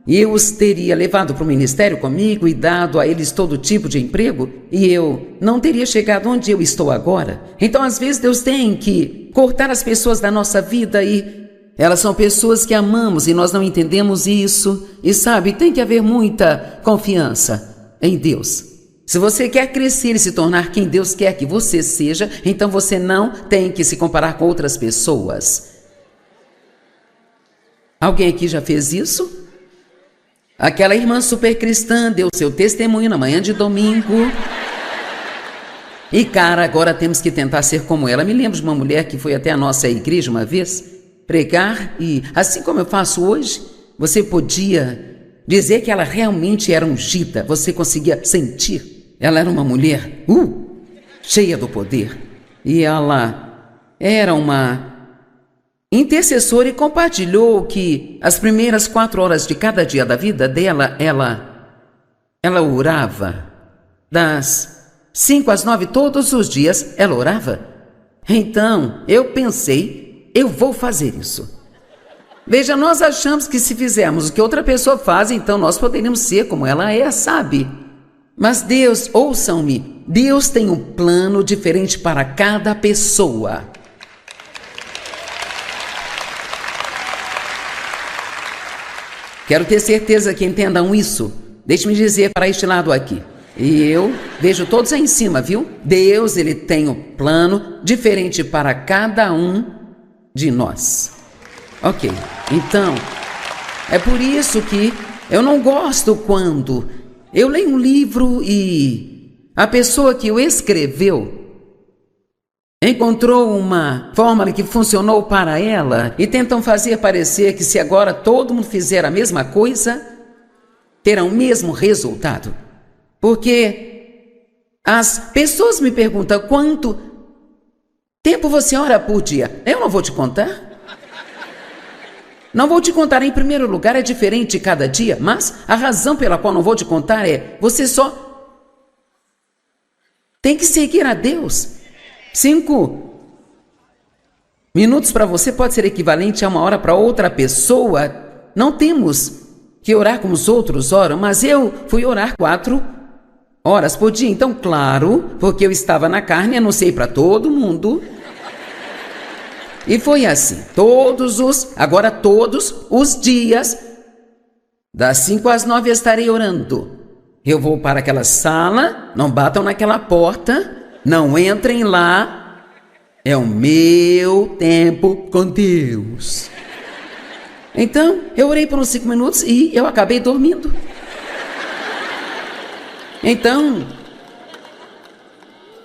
E eu os teria levado para o ministério comigo e dado a eles todo tipo de emprego, e eu não teria chegado onde eu estou agora. Então, às vezes, Deus tem que cortar as pessoas da nossa vida e elas são pessoas que amamos e nós não entendemos isso. E sabe, tem que haver muita confiança em Deus. Se você quer crescer e se tornar quem Deus quer que você seja, então você não tem que se comparar com outras pessoas. Alguém aqui já fez isso? Aquela irmã super cristã deu seu testemunho na manhã de domingo. E cara, agora temos que tentar ser como ela. Me lembro de uma mulher que foi até a nossa igreja uma vez pregar e, assim como eu faço hoje, você podia dizer que ela realmente era ungida. Você conseguia sentir. Ela era uma mulher cheia do poder. E ela era uma intercessora e compartilhou que as primeiras 4 horas de cada dia da vida dela, ela orava. Das 5 às 9 todos os dias, ela orava. Então, eu pensei, eu vou fazer isso. Veja, nós achamos que se fizermos o que outra pessoa faz, então nós poderíamos ser como ela é, sabe? Mas Deus, ouçam-me, Deus tem um plano diferente para cada pessoa. Quero ter certeza que entendam isso. Deixe-me dizer para este lado aqui. E eu vejo todos aí em cima, viu? Deus, ele tem um plano diferente para cada um de nós. Ok, então, é por isso que eu não gosto quando eu leio um livro e a pessoa que o escreveu encontrou uma fórmula que funcionou para ela e tentam fazer parecer que se agora todo mundo fizer a mesma coisa, terá o mesmo resultado. Porque as pessoas me perguntam quanto tempo você ora por dia. Eu não vou te contar. Não vou te contar, em primeiro lugar, é diferente cada dia, mas a razão pela qual não vou te contar é, você só tem que seguir a Deus. 5 minutos para você pode ser equivalente a 1 hora para outra pessoa. Não temos que orar como os outros oram, mas eu fui orar 4 horas por dia. Então, claro, porque eu estava na carne, anunciei para todo mundo. E foi assim, todos os dias, das 5 às 9 eu estarei orando. Eu vou para aquela sala, não batam naquela porta, não entrem lá, é o meu tempo com Deus. Então, eu orei por uns 5 minutos e eu acabei dormindo. Então,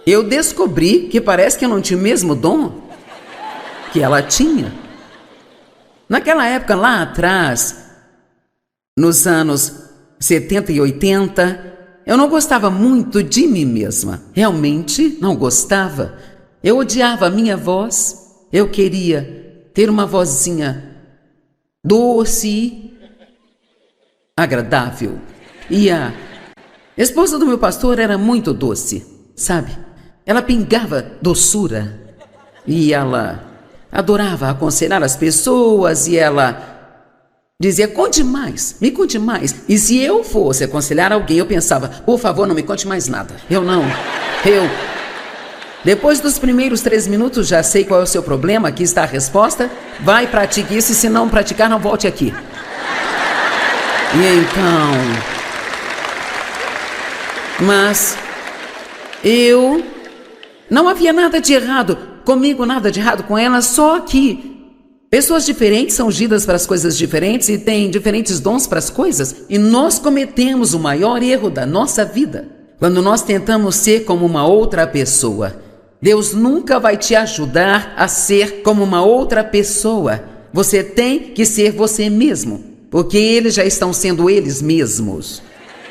eu descobri que parece que eu não tinha o mesmo dom que ela tinha. Naquela época, lá atrás, nos anos 70 e 80, eu não gostava muito de mim mesma. Realmente não gostava. Eu odiava a minha voz. Eu queria ter uma vozinha doce, agradável. E a esposa do meu pastor era muito doce, sabe? Ela pingava doçura. E ela adorava aconselhar as pessoas e ela dizia, conte mais, me conte mais. E se eu fosse aconselhar alguém, eu pensava, por favor, não me conte mais nada. Depois dos primeiros 3 minutos, já sei qual é o seu problema, aqui está a resposta. Vai, pratique isso, e se não praticar, não volte aqui. E então... Mas não havia nada de errado comigo, nada de errado com ela, só que pessoas diferentes são ungidas para as coisas diferentes e têm diferentes dons para as coisas. E nós cometemos o maior erro da nossa vida quando nós tentamos ser como uma outra pessoa. Deus nunca vai te ajudar a ser como uma outra pessoa. Você tem que ser você mesmo, porque eles já estão sendo eles mesmos.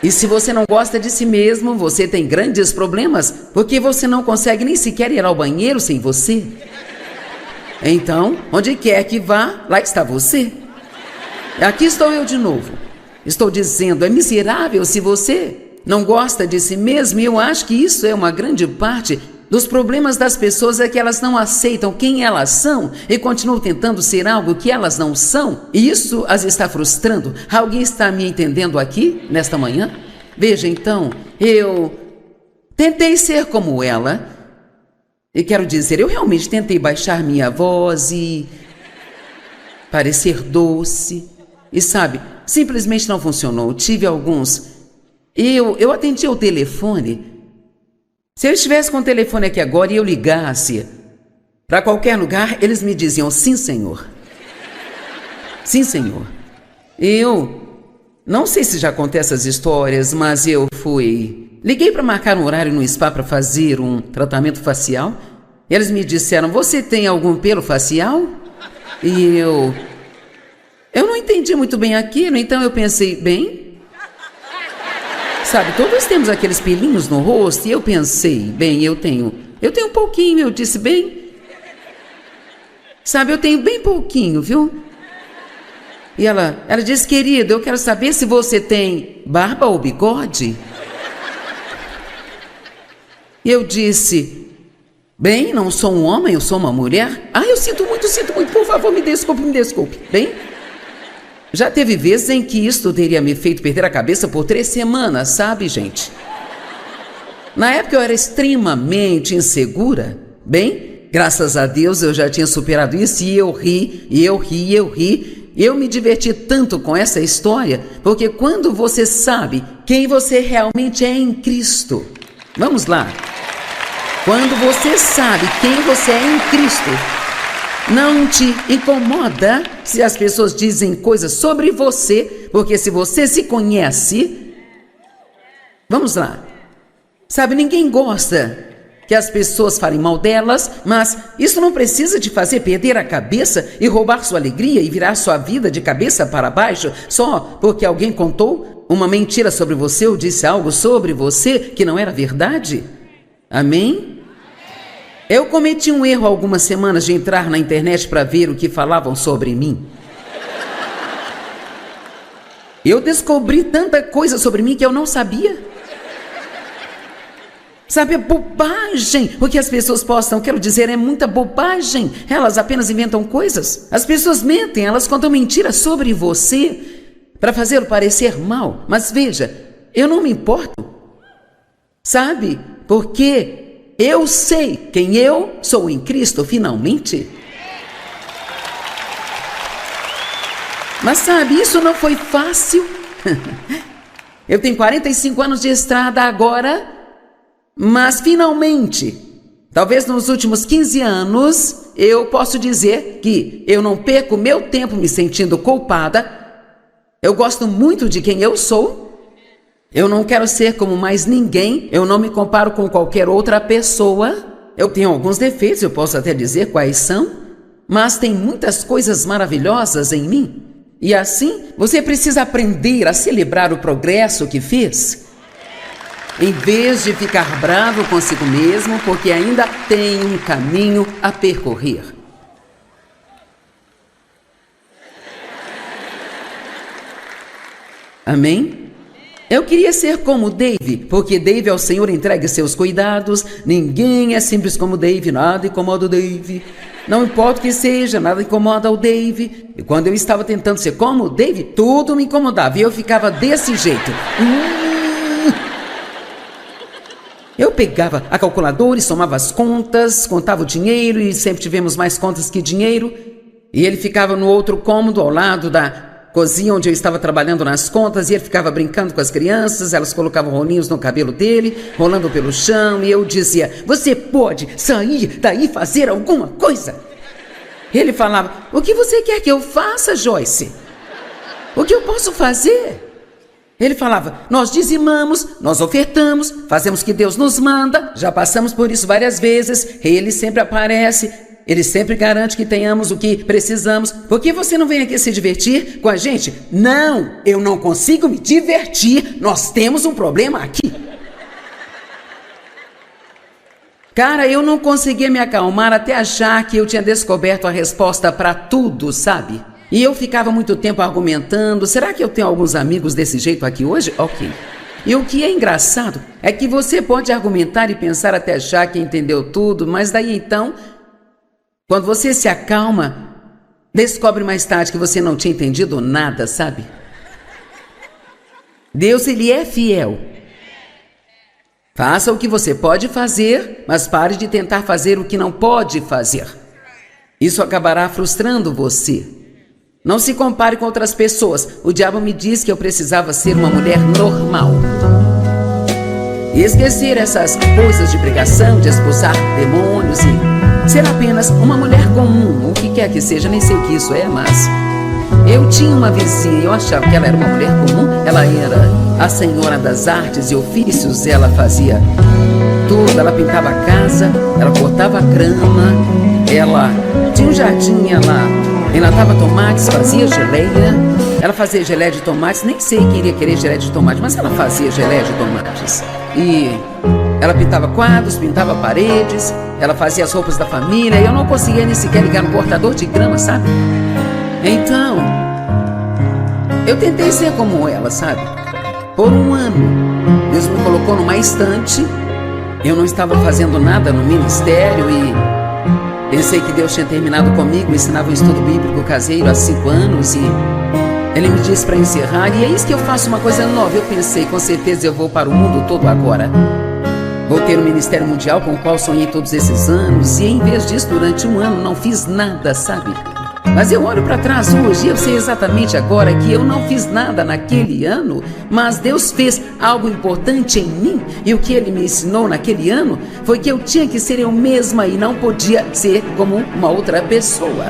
E se você não gosta de si mesmo, você tem grandes problemas, porque você não consegue nem sequer ir ao banheiro sem você. Então, onde quer que vá, lá está você. Aqui estou eu de novo. Estou dizendo, é miserável se você não gosta de si mesmo, e eu acho que isso é uma grande parte dos problemas das pessoas, é que elas não aceitam quem elas são e continuam tentando ser algo que elas não são, e isso as está frustrando. Alguém está me entendendo aqui, nesta manhã? Veja, então, eu tentei ser como ela, e quero dizer, eu realmente tentei baixar minha voz e parecer doce, e sabe, simplesmente não funcionou. Tive alguns... Eu atendi ao telefone. Se eu estivesse com o telefone aqui agora e eu ligasse para qualquer lugar, eles me diziam, sim, senhor. Sim, senhor. Eu não sei se já contei essas histórias, mas eu liguei para marcar um horário no spa para fazer um tratamento facial. Eles me disseram, você tem algum pelo facial? E eu não entendi muito bem aquilo, então eu pensei, bem... Sabe, todos temos aqueles pelinhos no rosto, e eu pensei, bem, eu tenho um pouquinho. Eu disse, bem, sabe, eu tenho bem pouquinho, viu? E ela disse, querido, eu quero saber se você tem barba ou bigode. E eu disse, bem, não sou um homem, eu sou uma mulher. Eu sinto muito, por favor, me desculpe. Bem, já teve vezes em que isto teria me feito perder a cabeça por 3 semanas, sabe, gente? Na época eu era extremamente insegura. Bem, graças a Deus eu já tinha superado isso, e eu ri. Eu me diverti tanto com essa história, porque quando você sabe quem você realmente é em Cristo... Vamos lá. Quando você sabe quem você é em Cristo... Não te incomoda se as pessoas dizem coisas sobre você, porque se você se conhece... Vamos lá. Sabe, ninguém gosta que as pessoas falem mal delas, mas isso não precisa te fazer perder a cabeça e roubar sua alegria e virar sua vida de cabeça para baixo só porque alguém contou uma mentira sobre você ou disse algo sobre você que não era verdade. Amém? Eu cometi um erro há algumas semanas de entrar na internet para ver o que falavam sobre mim. Eu descobri tanta coisa sobre mim que eu não sabia. Sabe, é bobagem o que as pessoas postam. Quero dizer, é muita bobagem. Elas apenas inventam coisas. As pessoas mentem, elas contam mentiras sobre você para fazê-lo parecer mal. Mas veja, eu não me importo. Sabe, porque... eu sei quem eu sou em Cristo, finalmente. Mas sabe, isso não foi fácil. Eu tenho 45 anos de estrada agora, mas finalmente, talvez nos últimos 15 anos, eu posso dizer que eu não perco meu tempo me sentindo culpada. Eu gosto muito de quem eu sou. Eu não quero ser como mais ninguém. Eu não me comparo com qualquer outra pessoa. Eu tenho alguns defeitos, eu posso até dizer quais são, mas tem muitas coisas maravilhosas em mim. E assim, você precisa aprender a celebrar o progresso que fez, em vez de ficar bravo consigo mesmo, porque ainda tem um caminho a percorrer. Amém? Eu queria ser como Dave, porque Dave ao Senhor entregue seus cuidados. Ninguém é simples como Dave, nada incomoda o Dave. Não importa o que seja, nada incomoda o Dave. E quando eu estava tentando ser como o Dave, tudo me incomodava e eu ficava desse jeito. Eu pegava a calculadora e somava as contas, contava o dinheiro e sempre tivemos mais contas que dinheiro. E ele ficava no outro cômodo ao lado da cozinha onde eu estava trabalhando nas contas, e ele ficava brincando com as crianças, elas colocavam rolinhos no cabelo dele, rolando pelo chão, e eu dizia: você pode sair daí e fazer alguma coisa? Ele falava: o que você quer que eu faça, Joyce? O que eu posso fazer? Ele falava: nós dizimamos, nós ofertamos, fazemos o que Deus nos manda, já passamos por isso várias vezes, ele sempre aparece. Ele sempre garante que tenhamos o que precisamos. Por que você não vem aqui se divertir com a gente? Não, eu não consigo me divertir. Nós temos um problema aqui. Cara, eu não conseguia me acalmar até achar que eu tinha descoberto a resposta para tudo, sabe? E eu ficava muito tempo argumentando. Será que eu tenho alguns amigos desse jeito aqui hoje? Ok. E o que é engraçado é que você pode argumentar e pensar até achar que entendeu tudo, mas daí então, quando você se acalma, descobre mais tarde que você não tinha entendido nada, sabe? Deus, Ele é fiel. Faça o que você pode fazer, mas pare de tentar fazer o que não pode fazer. Isso acabará frustrando você. Não se compare com outras pessoas. O diabo me disse que eu precisava ser uma mulher normal. E esquecer essas coisas de pregação, de expulsar demônios e ser apenas uma mulher comum, o que quer que seja, nem sei o que isso é, mas eu tinha uma vizinha, eu achava que ela era uma mulher comum, ela era a senhora das artes e ofícios, ela fazia tudo, ela pintava a casa, ela cortava a grama, ela tinha um jardim, ela enlatava tomates, fazia geleia, ela fazia geleia de tomates, nem sei quem iria querer geleia de tomate, mas ela fazia geleia de tomates. E ela pintava quadros, pintava paredes, ela fazia as roupas da família, e eu não conseguia nem sequer ligar no cortador de grama, sabe? Então, eu tentei ser como ela, sabe? Por um ano, Deus me colocou numa estante, eu não estava fazendo nada no ministério e pensei que Deus tinha terminado comigo, me ensinava um estudo bíblico caseiro há 5 anos e Ele me disse para encerrar, e é isso que eu faço, uma coisa nova. Eu pensei, com certeza eu vou para o mundo todo agora. Vou ter um ministério mundial com o qual sonhei todos esses anos, e em vez disso, durante um ano, não fiz nada, sabe? Mas eu olho para trás hoje e eu sei exatamente agora que eu não fiz nada naquele ano, mas Deus fez algo importante em mim, e o que Ele me ensinou naquele ano foi que eu tinha que ser eu mesma e não podia ser como uma outra pessoa.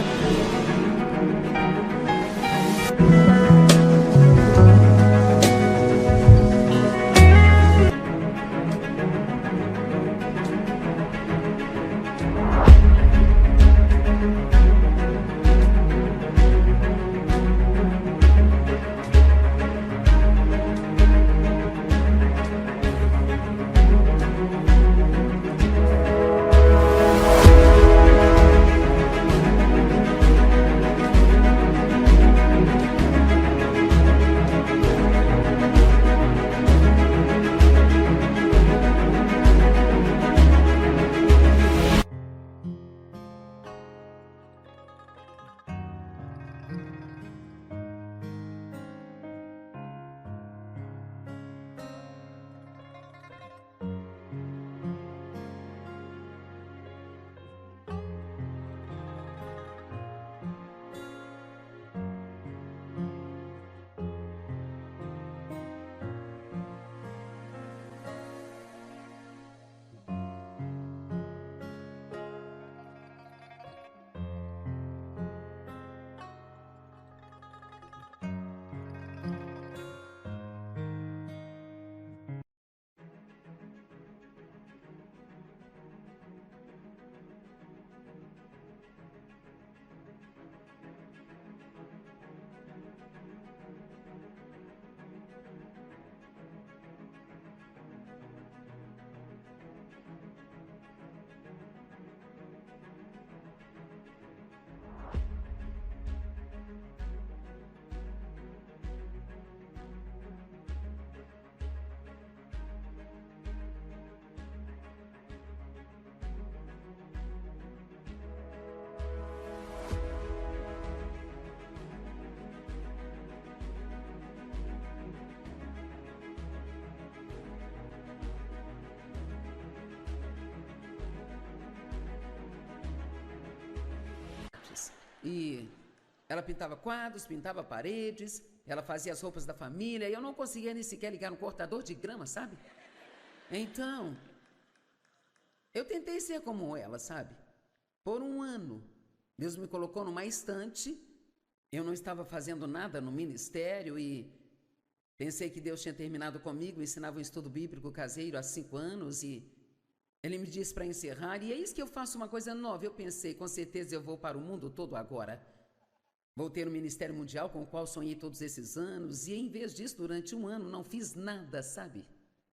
E ela pintava quadros, pintava paredes, ela fazia as roupas da família, e eu não conseguia nem sequer ligar um cortador de grama, sabe? Então, eu tentei ser como ela, sabe? Por um ano, Deus me colocou numa estante, eu não estava fazendo nada no ministério e pensei que Deus tinha terminado comigo, ensinava um estudo bíblico caseiro há 5 anos e Ele me disse para encerrar, e é isso que eu faço uma coisa nova. Eu pensei, com certeza eu vou para o mundo todo agora. Vou ter um ministério mundial com o qual sonhei todos esses anos, e em vez disso, durante um ano, não fiz nada, sabe?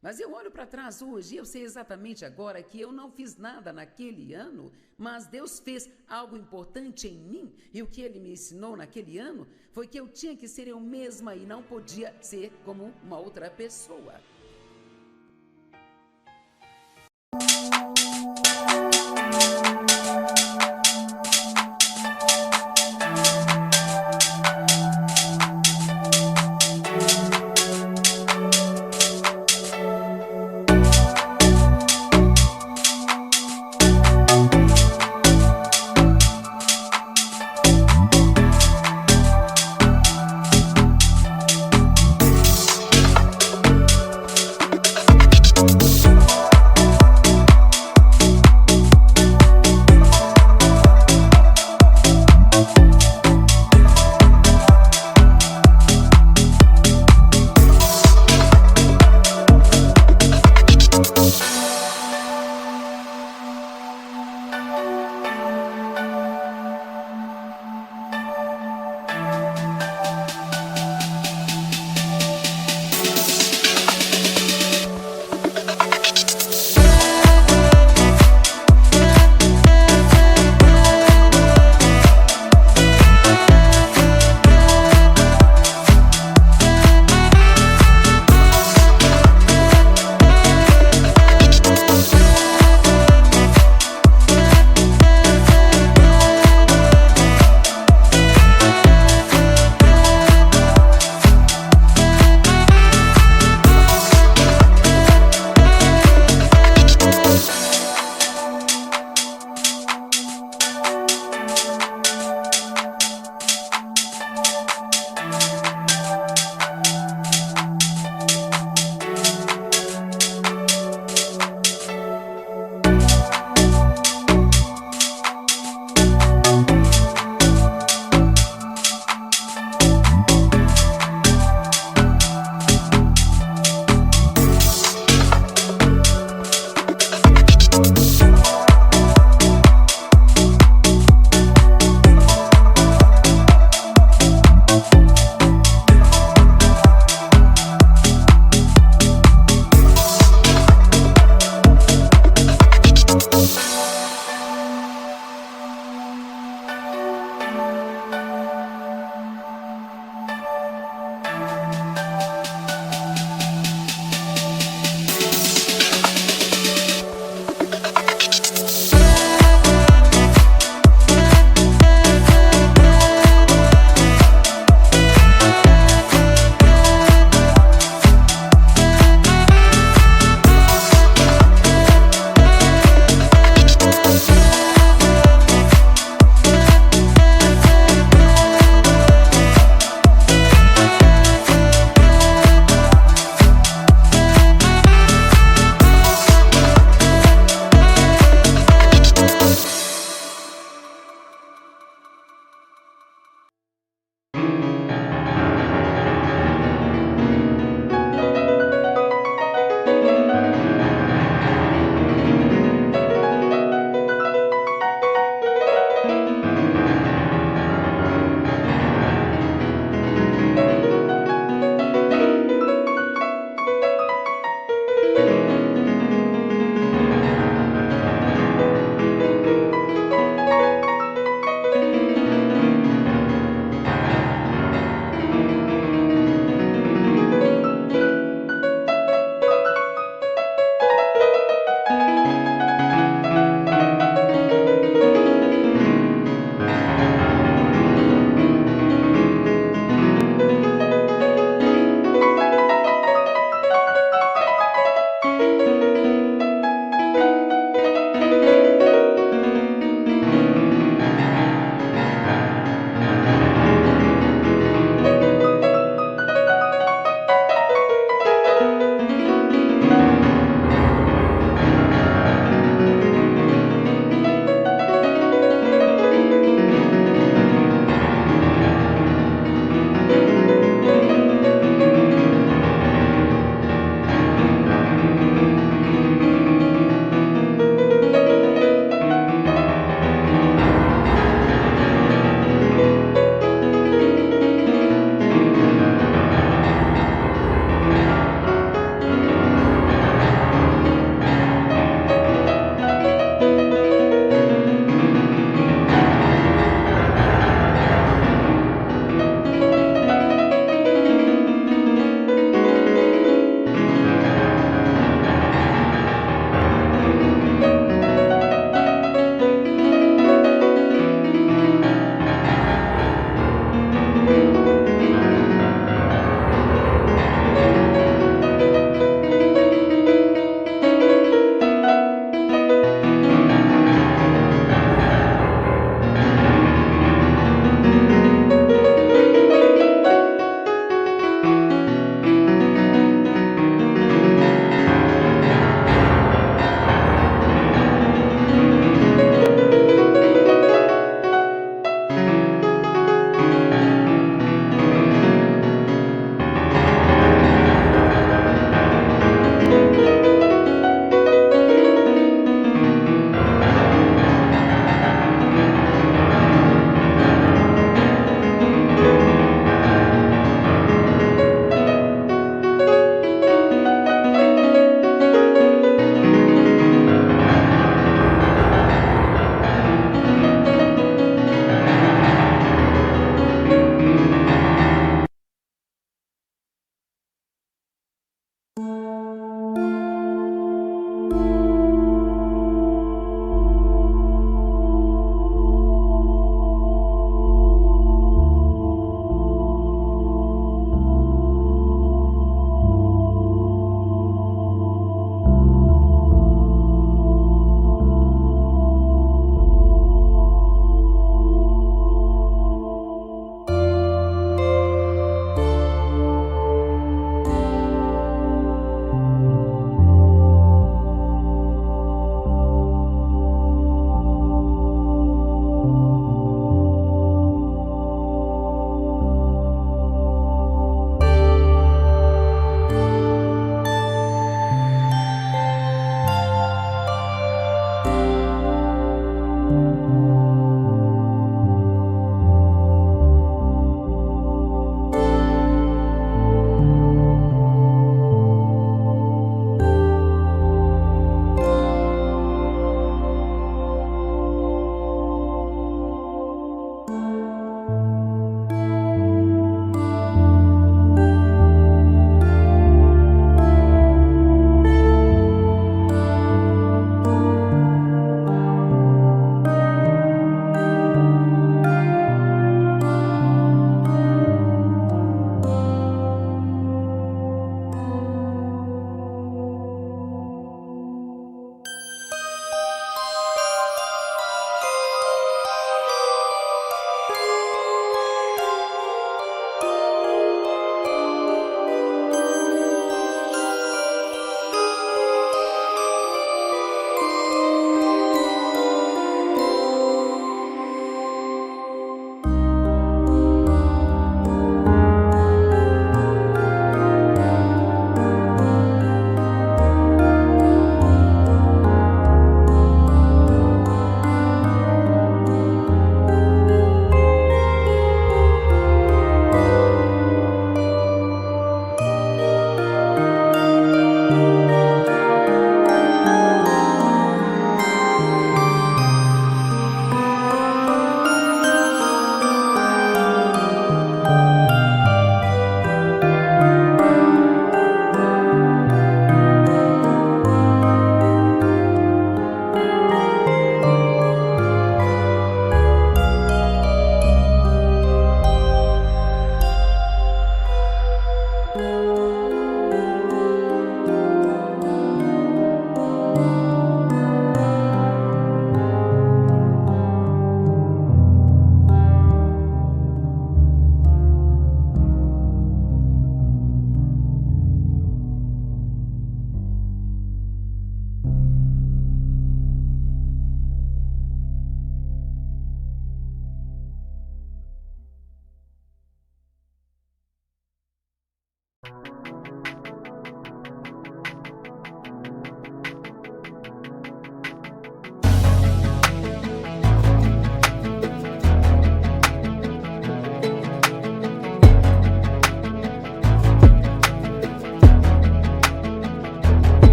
Mas eu olho para trás hoje e eu sei exatamente agora que eu não fiz nada naquele ano, mas Deus fez algo importante em mim, e o que Ele me ensinou naquele ano foi que eu tinha que ser eu mesma e não podia ser como uma outra pessoa.